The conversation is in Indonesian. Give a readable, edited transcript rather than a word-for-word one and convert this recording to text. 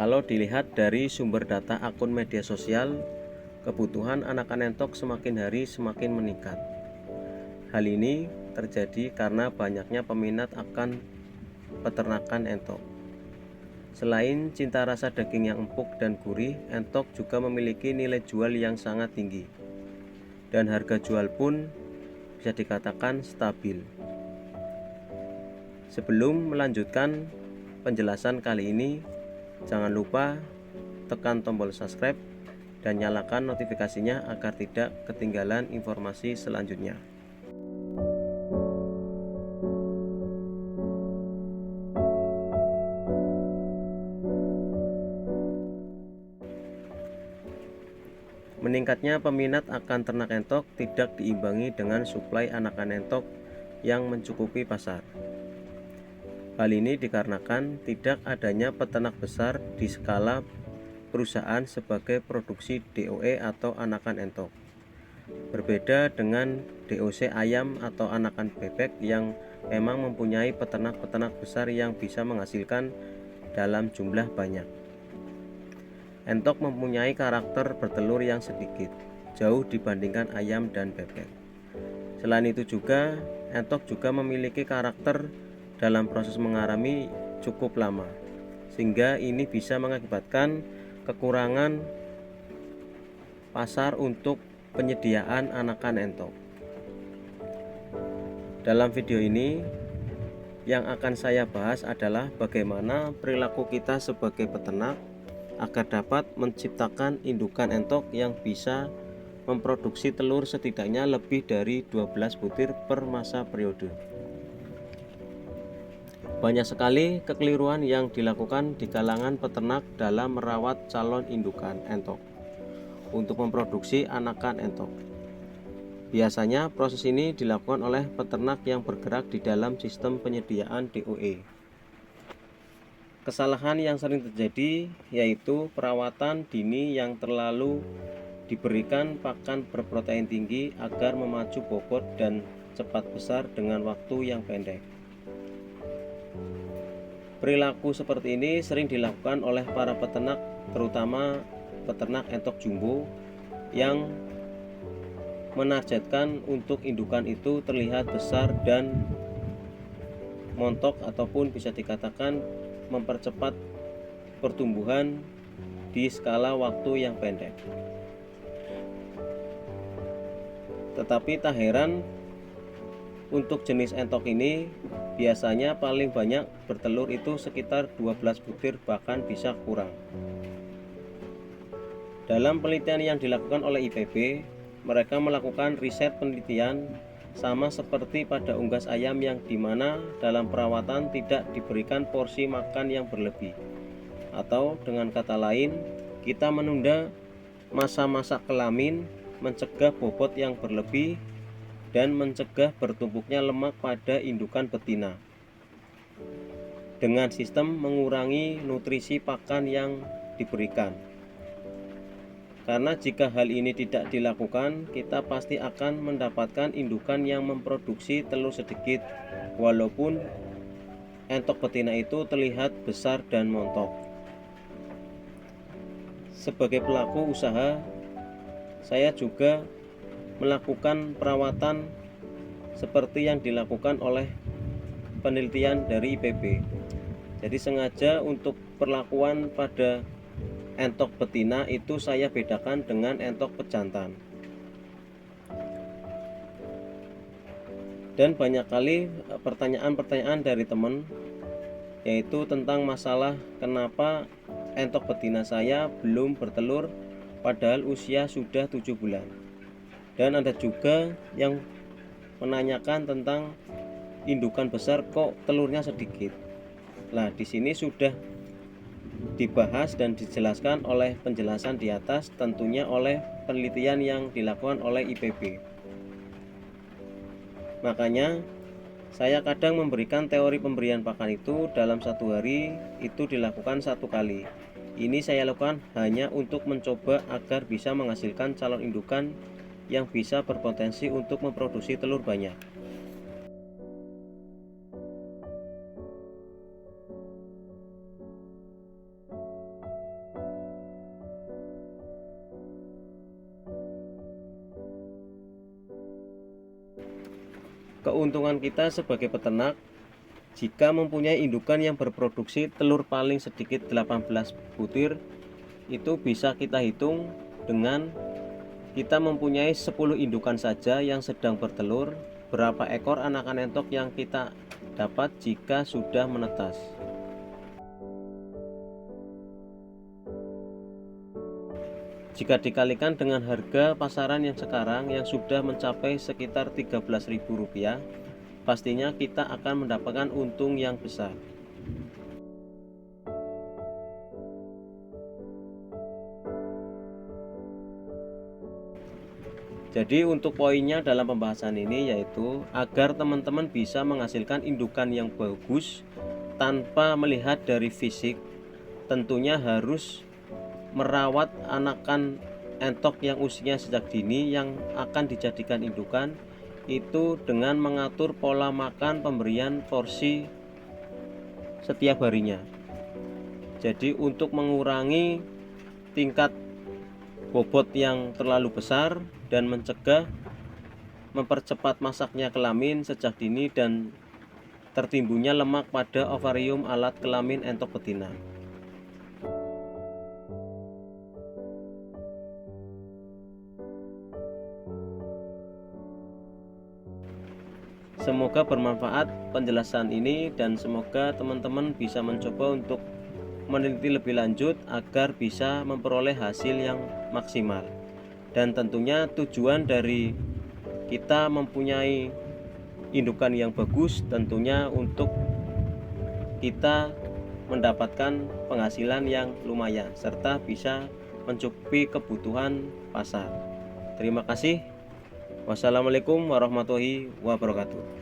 Kalau dilihat dari sumber data akun media sosial, kebutuhan anakan entok semakin hari semakin meningkat. Hal ini terjadi karena banyaknya peminat akan peternakan entok. Selain cinta rasa daging yang empuk dan gurih, entok juga memiliki nilai jual yang sangat tinggi. Dan harga jual pun bisa dikatakan stabil. Sebelum melanjutkan penjelasan kali ini, jangan lupa tekan tombol subscribe dan nyalakan notifikasinya agar tidak ketinggalan informasi selanjutnya. Meningkatnya peminat akan ternak entok tidak diimbangi dengan suplai anakan entok yang mencukupi pasar. Hal ini dikarenakan tidak adanya peternak besar di skala perusahaan sebagai produksi DOE atau anakan entok. Berbeda dengan DOC ayam atau anakan bebek yang memang mempunyai peternak-peternak besar yang bisa menghasilkan dalam jumlah banyak. Entok mempunyai karakter bertelur yang sedikit, jauh dibandingkan ayam dan bebek. Selain itu juga, entok juga memiliki karakter dalam proses mengarami cukup lama, sehingga ini bisa mengakibatkan kekurangan pasar untuk penyediaan anakan entok. Dalam video ini, yang akan saya bahas adalah bagaimana perilaku kita sebagai peternak agar dapat menciptakan indukan entok yang bisa memproduksi telur setidaknya lebih dari 12 butir per masa periode. Banyak sekali kekeliruan yang dilakukan di kalangan peternak dalam merawat calon indukan entok untuk memproduksi anakan entok. Biasanya proses ini dilakukan oleh peternak yang bergerak di dalam sistem penyediaan DOE. Kesalahan yang sering terjadi yaitu perawatan dini yang terlalu diberikan pakan berprotein tinggi agar memacu bobot dan cepat besar dengan waktu yang pendek. Perilaku seperti ini sering dilakukan oleh para peternak, terutama peternak entok jumbo yang menargetkan untuk indukan itu terlihat besar dan montok ataupun bisa dikatakan mempercepat pertumbuhan di skala waktu yang pendek. Tetapi tak heran, untuk jenis entok ini biasanya paling banyak bertelur itu sekitar 12 butir, bahkan bisa kurang. Dalam penelitian yang dilakukan oleh IPB, mereka melakukan riset penelitian sama seperti pada unggas ayam yang dimana dalam perawatan tidak diberikan porsi makan yang berlebih. Atau dengan kata lain, kita menunda masa-masa kelamin, mencegah bobot yang berlebih, dan mencegah bertumpuknya lemak pada indukan betina dengan sistem mengurangi nutrisi pakan yang diberikan. Karena jika hal ini tidak dilakukan, kita pasti akan mendapatkan indukan yang memproduksi telur sedikit, walaupun entok betina itu terlihat besar dan montok. Sebagai pelaku usaha, saya juga melakukan perawatan seperti yang dilakukan oleh penelitian dari IPB. Jadi sengaja untuk perlakuan pada entok betina itu saya bedakan dengan entok pejantan. Dan banyak kali pertanyaan-pertanyaan dari teman, yaitu tentang masalah kenapa entok betina saya belum bertelur padahal usia sudah 7 bulan. Dan ada juga yang menanyakan tentang indukan besar kok telurnya sedikit. Nah, di sini sudah dibahas dan dijelaskan oleh penjelasan di atas, tentunya oleh penelitian yang dilakukan oleh IPB. Makanya saya kadang memberikan teori pemberian pakan itu dalam satu hari itu dilakukan 1 kali. Ini saya lakukan hanya untuk mencoba agar bisa menghasilkan calon indukan yang bisa berpotensi untuk memproduksi telur banyak. keuntungan kita sebagai peternak jika mempunyai indukan yang berproduksi telur paling sedikit 18 butir, itu bisa kita hitung dengan kita mempunyai 10 indukan saja yang sedang bertelur, berapa ekor anakan entok yang kita dapat jika sudah menetas. Jika dikalikan dengan harga pasaran yang sekarang yang sudah mencapai sekitar Rp13.000, pastinya kita akan mendapatkan untung yang besar. Jadi untuk poinnya dalam pembahasan ini yaitu agar teman-teman bisa menghasilkan indukan yang bagus tanpa melihat dari fisik, tentunya harus merawat anakan entok yang usianya sejak dini yang akan dijadikan indukan itu dengan mengatur pola makan pemberian porsi setiap harinya. Jadi untuk mengurangi tingkat bobot yang terlalu besar dan mencegah mempercepat masaknya kelamin sejak dini dan tertimbunnya lemak pada ovarium alat kelamin entok betina. Semoga bermanfaat penjelasan ini dan semoga teman-teman bisa mencoba untuk meneliti lebih lanjut agar bisa memperoleh hasil yang maksimal. Dan tentunya tujuan dari kita mempunyai indukan yang bagus tentunya untuk kita mendapatkan penghasilan yang lumayan serta bisa mencukupi kebutuhan pasar. Terima kasih. Wassalamualaikum warahmatullahi wabarakatuh.